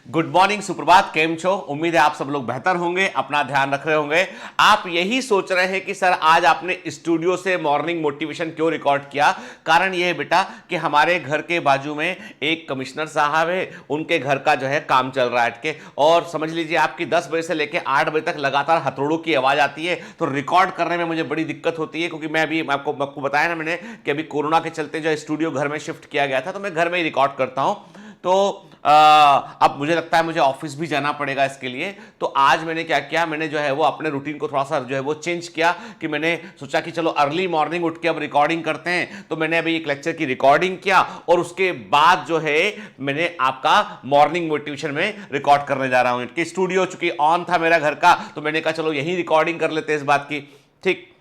Good morning, सुप्रभात, केम छो। उम्मीद है आप सब लोग बेहतर होंगे, अपना ध्यान रख रहे होंगे। आप यही सोच रहे हैं कि सर आज आपने स्टूडियो से मॉर्निंग मोटिवेशन क्यों रिकॉर्ड किया। कारण यह है बेटा कि हमारे घर के बाजू में एक कमिश्नर साहब है, उनके घर का जो है काम चल रहा है अटके, और समझ लीजिए आपकी 10 बजे से लेकर 8 बजे तक लगातार हथौड़ों की आवाज आती है। तो रिकॉर्ड करने में मुझे बड़ी दिक्कत होती है, क्योंकि मैं अभी आपको बताया ना मैंने कि अभी कोरोना के चलते जो स्टूडियो घर में शिफ्ट किया गया था, तो मैं घर में ही रिकॉर्ड करता हूं। तो अब मुझे लगता है मुझे ऑफिस भी जाना पड़ेगा इसके लिए। तो आज मैंने क्या किया, मैंने जो है वो अपने रूटीन को थोड़ा सा जो है वो चेंज किया कि मैंने सोचा कि चलो अर्ली मॉर्निंग उठ के अब रिकॉर्डिंग करते हैं। तो मैंने अभी एक लेक्चर की रिकॉर्डिंग किया और उसके बाद जो है मैंने आपका मॉर्निंग मोटिवेशन में रिकॉर्ड करने जा रहा हूं। कि स्टूडियो चूंकि ऑन था मेरा घर का, तो मैंने कहा चलो यही रिकॉर्डिंग कर लेते हैं इस बात की। ठीक,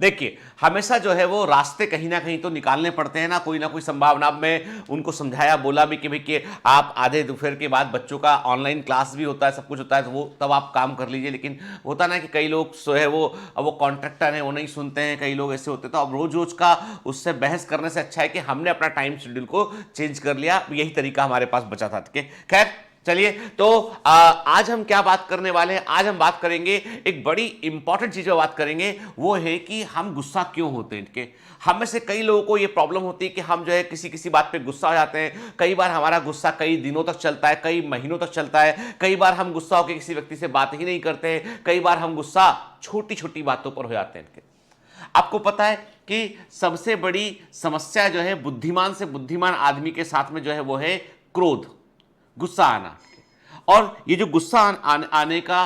देखिए हमेशा जो है वो रास्ते कहीं ना कहीं तो निकालने पड़ते हैं ना कोई संभावना। अब मैं उनको समझाया, बोला भी कि भाई कि आप आधे दोपहर के बाद बच्चों का ऑनलाइन क्लास भी होता है, सब कुछ होता है, तो वो तब आप काम कर लीजिए। लेकिन होता ना कि कई लोग जो है वो अब वो कॉन्ट्रैक्टर हैं, वो नहीं सुनते हैं, कई लोग ऐसे होते हैं। तो अब रोज रोज का उससे बहस करने से अच्छा है कि हमने अपना टाइम शेड्यूल को चेंज कर लिया। यही तरीका हमारे पास बचा था। खैर चलिए, तो आज हम क्या बात करने वाले हैं। आज हम बात करेंगे एक बड़ी इंपॉर्टेंट चीज पर बात करेंगे, वो है कि हम गुस्सा क्यों होते हैं। इनके हम में से कई लोगों को ये प्रॉब्लम होती है कि हम जो है किसी किसी बात पे गुस्सा हो जाते हैं। कई बार हमारा गुस्सा कई दिनों तक चलता है, कई महीनों तक चलता है। कई बार हम गुस्सा होकर किसी व्यक्ति से बात ही नहीं करते हैं। कई बार हम गुस्सा छोटी छोटी बातों पर हो जाते हैं। इनके आपको पता है कि सबसे बड़ी समस्या जो है बुद्धिमान से बुद्धिमान आदमी के साथ में जो है वो है क्रोध, गुस्सा आना। और ये जो गुस्सा आने का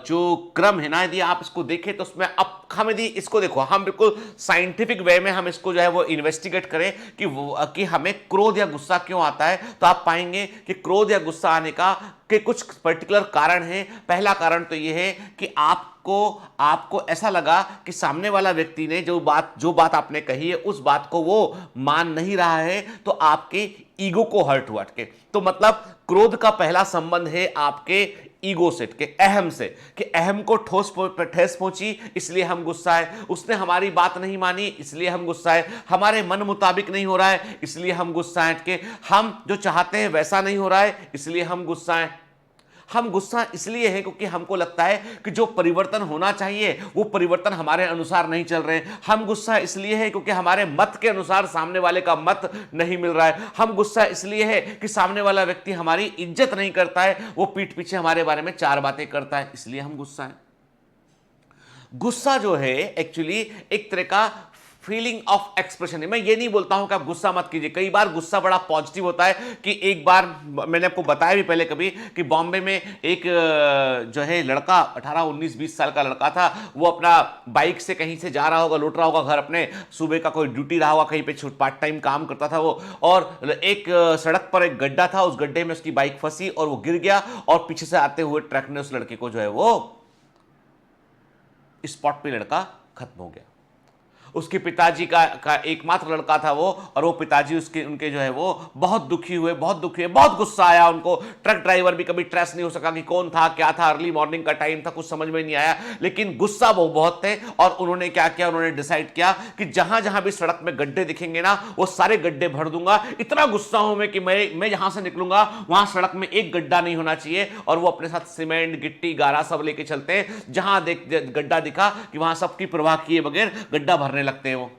जो क्रम है ना, यदि आप इसको देखें तो उसमें अब हम यदि इसको देखो, हम बिल्कुल साइंटिफिक वे में हम इसको जो है वो इन्वेस्टिगेट करें कि हमें क्रोध या गुस्सा क्यों आता है, तो आप पाएंगे कि क्रोध या गुस्सा आने का के कुछ पर्टिकुलर कारण हैं। पहला कारण तो ये है कि आपको ऐसा लगा कि सामने वाला व्यक्ति ने जो बात आपने कही है उस बात को वो मान नहीं रहा है, तो आपके ईगो को हर्ट हुआ। तो मतलब क्रोध का पहला संबंध है आपके ईगो से, के अहम से, कि अहम को ठेस पहुंची इसलिए हम गुस्सा है। उसने हमारी बात नहीं मानी इसलिए हम गुस्सा है। हमारे मन मुताबिक नहीं हो रहा है इसलिए हम गुस्सा है। कि हम जो चाहते हैं वैसा नहीं हो रहा है इसलिए हम गुस्सा है। हम गुस्सा इसलिए है क्योंकि हमको लगता है कि जो परिवर्तन होना चाहिए वो परिवर्तन हमारे अनुसार नहीं चल रहे हैं। हम गुस्सा इसलिए है क्योंकि हमारे मत के अनुसार सामने वाले का मत नहीं मिल रहा है। हम गुस्सा इसलिए है कि सामने वाला व्यक्ति हमारी इज्जत नहीं करता है, वो पीठ पीछे हमारे बारे में 4 बातें करता है, इसलिए हम गुस्सा है। गुस्सा जो है एक्चुअली एक तरह का फीलिंग ऑफ एक्सप्रेशन है। मैं ये नहीं बोलता हूं कि आप गुस्सा मत कीजिए। कई बार गुस्सा बड़ा पॉजिटिव होता है। कि एक बार मैंने आपको बताया भी पहले कभी कि बॉम्बे में एक जो है लड़का 18 19 20 साल का लड़का था। वो अपना बाइक से कहीं से जा रहा होगा, लौट रहा होगा घर अपने, सुबह का कोई ड्यूटी रहा होगा, कहीं पे पार्ट टाइम काम करता था वो, और एक सड़क पर एक गड्ढा था, उस गड्ढे में उसकी बाइक फंसी और वो गिर गया, और पीछे से आते हुए ट्रक ने उस लड़के को जो है वो स्पॉट पे लड़का खत्म हो गया। उसके पिताजी का एकमात्र लड़का था वो, और वो पिताजी उनके जो है वो बहुत दुखी हुए, बहुत गुस्सा आया उनको। ट्रक ड्राइवर भी कभी ट्रेस नहीं हो सका कि कौन था क्या था, अर्ली मॉर्निंग का टाइम था, कुछ समझ में नहीं आया, लेकिन गुस्सा वो बहुत थे। और उन्होंने क्या किया, उन्होंने डिसाइड किया कि जहां जहां भी सड़क में गड्ढे दिखेंगे ना, वो सारे गड्ढे भर दूंगा। इतना गुस्सा हूं मैं कि मैं जहां से निकलूंगा वहां सड़क में एक गड्ढा नहीं होना चाहिए। और वो अपने साथ सीमेंट, गिट्टी, गारा सब लेके चलते हैं। जहां गड्ढा दिखा कि वहां सबकी परवाह किए बगैर गड्ढा भरने लगते हैं वो,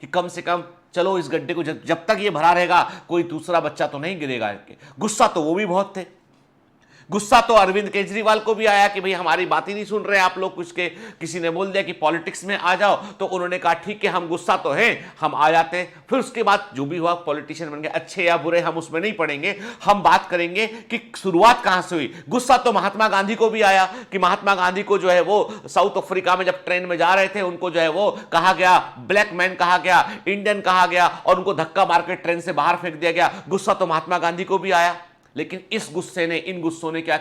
कि कम से कम चलो इस गड्ढे को जब तक ये भरा रहेगा कोई दूसरा बच्चा तो नहीं गिरेगा। गुस्सा तो वो भी बहुत थे। गुस्सा तो अरविंद केजरीवाल को भी आया कि भाई हमारी बात ही नहीं सुन रहे आप लोग। कुछ के किसी ने बोल दिया कि पॉलिटिक्स में आ जाओ, तो उन्होंने कहा ठीक है हम गुस्सा तो हैं, हम आ जाते हैं। फिर उसके बाद जो भी हुआ पॉलिटिशियन बन गए, अच्छे या बुरे हम उसमें नहीं पड़ेंगे। हम बात करेंगे कि शुरुआत कहां से हुई। गुस्सा तो महात्मा गांधी को भी आया कि महात्मा गांधी को जो है वो साउथ अफ्रीका में जब ट्रेन में जा रहे थे, उनको जो है वो कहा गया, ब्लैक मैन कहा गया, इंडियन कहा गया, और उनको धक्का मार के ट्रेन से बाहर फेंक दिया गया। गुस्सा तो महात्मा गांधी को भी आया। लेकिन इस गुस्से ने, इन गुस्सों ने क्या,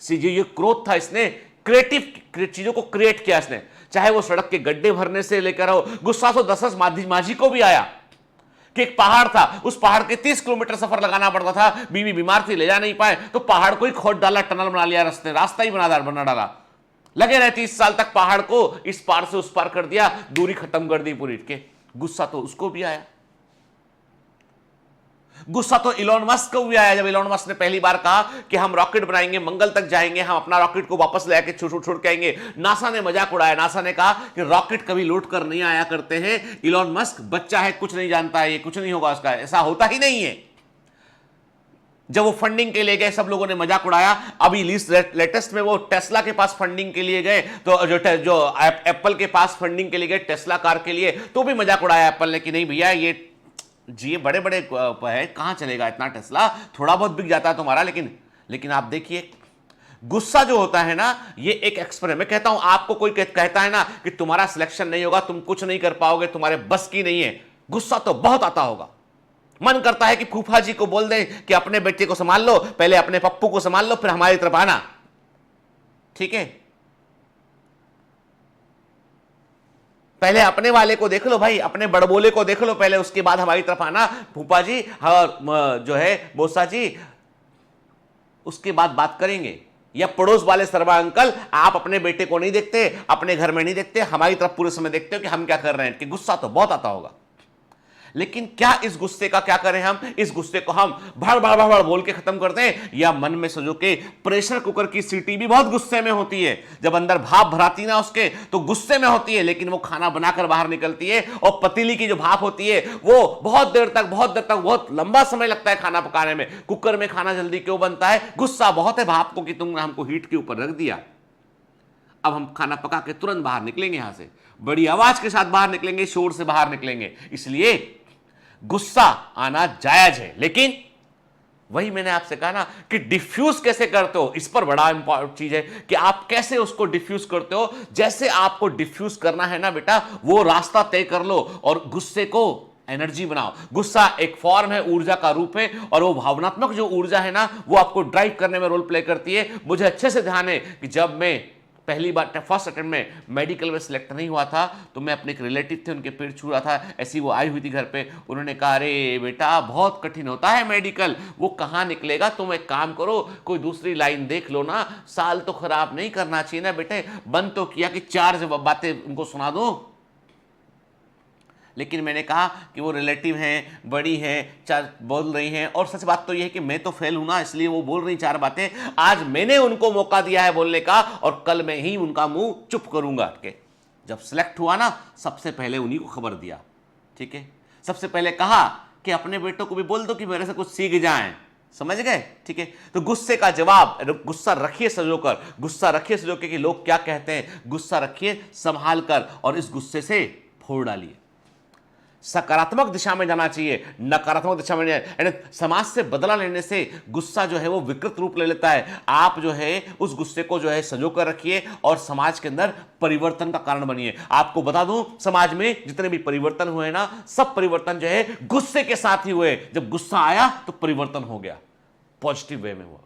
ये क्रोध था, इसने क्रिएटिव चीजों को क्रिएट किया इसने। चाहे वो सड़क के गड्ढे भरने से लेकर हो, गुस्सा तो दशरथ माझी को भी आया कि एक पहाड़ था, उस पहाड़ के 30 किलोमीटर सफर लगाना पड़ता था, बीवी बीमार थी, ले जा नहीं पाए, तो पहाड़ को ही खोद डाला, टनल बना लिया, रास्ता ही बना डाला। लगे रहे 30 साल तक पहाड़ को इस पार से उस पार कर दिया, दूरी खत्म कर दी पूरी। के गुस्सा तो उसको भी आया। गुस्सा तो इलॉन मस्क को भी आया जब इलॉन मस्क ने पहली बार कहा कि हम रॉकेट बनाएंगे, मंगल तक जाएंगे, हम अपना रॉकेट को वापस लेके छोड़ के आएंगे। नासा ने मजाक उड़ाया, नासा ने कहा कि रॉकेट कभी लौट कर नहीं आया करते हैं, इलॉन मस्क बच्चा है, कुछ नहीं जानता है, ये कुछ नहीं होगा उसका, ऐसा होता ही नहीं है। जब वो फंडिंग के लिए गए सब लोगों ने मजाक उड़ाया। अभी लेटेस्ट में वो टेस्ला के पास फंडिंग के लिए गए, तो जो एप्पल के पास फंडिंग के लिए गए टेस्ला कार के लिए, तो भी मजाक उड़ाया एप्पल ने कि नहीं भैया ये जी बड़े बड़े है, कहां चलेगा इतना टेस्ला, थोड़ा बहुत बिक जाता है तुम्हारा। लेकिन आप देखिए गुस्सा जो होता है ना, ये एक एक्सपेरिमेंट। मैं कहता हूं आपको कोई कहता है ना कि तुम्हारा सिलेक्शन नहीं होगा, तुम कुछ नहीं कर पाओगे, तुम्हारे बस की नहीं है, गुस्सा तो बहुत आता होगा। मन करता है कि फूफा जी को बोल दें कि अपने बेटे को संभाल लो, पहले अपने पप्पू को संभाल लो, फिर हमारी तरफ आना, ठीक है? पहले अपने वाले को देख लो भाई, अपने बड़बोले को देख लो पहले, उसके बाद हमारी तरफ आना फूफा जी और जो है बोसा जी, उसके बाद बात करेंगे। या पड़ोस वाले सरवा अंकल, आप अपने बेटे को नहीं देखते, अपने घर में नहीं देखते, हमारी तरफ पूरे समय देखते हो कि हम क्या कर रहे हैं, कि गुस्सा तो बहुत आता होगा। लेकिन क्या इस गुस्से का क्या करें हम? इस गुस्से को हम भड़ भड़ भड़ बोल के खत्म कर दें, या मन में सोचो कि प्रेशर कुकर की सीटी भी बहुत गुस्से में होती है, जब अंदर भाप भराती ना उसके तो गुस्से में होती है, लेकिन वो खाना बनाकर बाहर निकलती है। और पतीली की जो भाप होती है वो बहुत देर तक बहुत लंबा समय लगता है खाना पकाने में। कुकर में खाना जल्दी क्यों बनता है? गुस्सा बहुत है भाप को कि तुमने हमको हीट के ऊपर रख दिया। अब हम खाना पका के तुरंत बाहर निकलेंगे, यहां से बड़ी आवाज के साथ बाहर निकलेंगे, शोर से बाहर निकलेंगे। इसलिए गुस्सा आना जायज है, लेकिन वही मैंने आपसे कहा ना कि डिफ्यूज कैसे करते हो, इस पर बड़ा इंपॉर्टेंट चीज है कि आप कैसे उसको डिफ्यूज करते हो। जैसे आपको डिफ्यूज करना है ना बेटा, वो रास्ता तय कर लो और गुस्से को एनर्जी बनाओ। गुस्सा एक फॉर्म है, ऊर्जा का रूप है, और वो भावनात्मक जो ऊर्जा है ना, वो आपको ड्राइव करने में रोल प्ले करती है। मुझे अच्छे से ध्यान है कि जब मैं पहली बार फर्स्ट अटेम्प्ट में मेडिकल में सिलेक्ट नहीं हुआ था, तो मैं अपने एक रिलेटिव थे, उनके पेट छू रहा था, ऐसी वो आई हुई थी घर पे। उन्होंने कहा अरे बेटा बहुत कठिन होता है मेडिकल, वो कहाँ निकलेगा, तुम एक काम करो कोई दूसरी लाइन देख लो ना, साल तो खराब नहीं करना चाहिए ना बेटे। बंद तो किया कि 4 बातें उनको सुना दो। लेकिन मैंने कहा कि वो रिलेटिव हैं, बड़ी हैं, 4 बोल रही हैं, और सच बात तो ये है कि मैं तो फेल हूं ना, इसलिए वो बोल रही 4 बातें। आज मैंने उनको मौका दिया है बोलने का, और कल मैं ही उनका मुंह चुप करूंगा के। जब सिलेक्ट हुआ ना, सबसे पहले उन्हीं को खबर दिया, ठीक है? सबसे पहले कहा कि अपने बेटों को भी बोल दो कि मेरे से कुछ सीख जाएं, समझ गए? ठीक है? तो गुस्से का जवाब, गुस्सा रखिए सजोकर, गुस्सा रखिए सजोकर कि लोग क्या कहते हैं, गुस्सा रखिए संभाल कर, और इस गुस्से से फोड़ डालिए। सकारात्मक दिशा में जाना चाहिए, नकारात्मक दिशा में नहीं। समाज से बदला लेने से गुस्सा जो है वो विकृत रूप ले लेता है। आप जो है उस गुस्से को जो है संजो कर रखिए और समाज के अंदर परिवर्तन का कारण बनिए। आपको बता दूं, समाज में जितने भी परिवर्तन हुए ना, सब परिवर्तन जो है गुस्से के साथ ही हुए। जब गुस्सा आया तो परिवर्तन हो गया, पॉजिटिव वे में हुआ।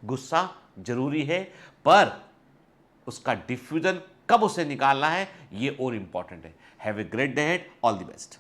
गुस्सा जरूरी है, पर उसका डिफ्यूजन कब उसे निकालना है, ये और इंपॉर्टेंट है। Have a great day ahead, all the best.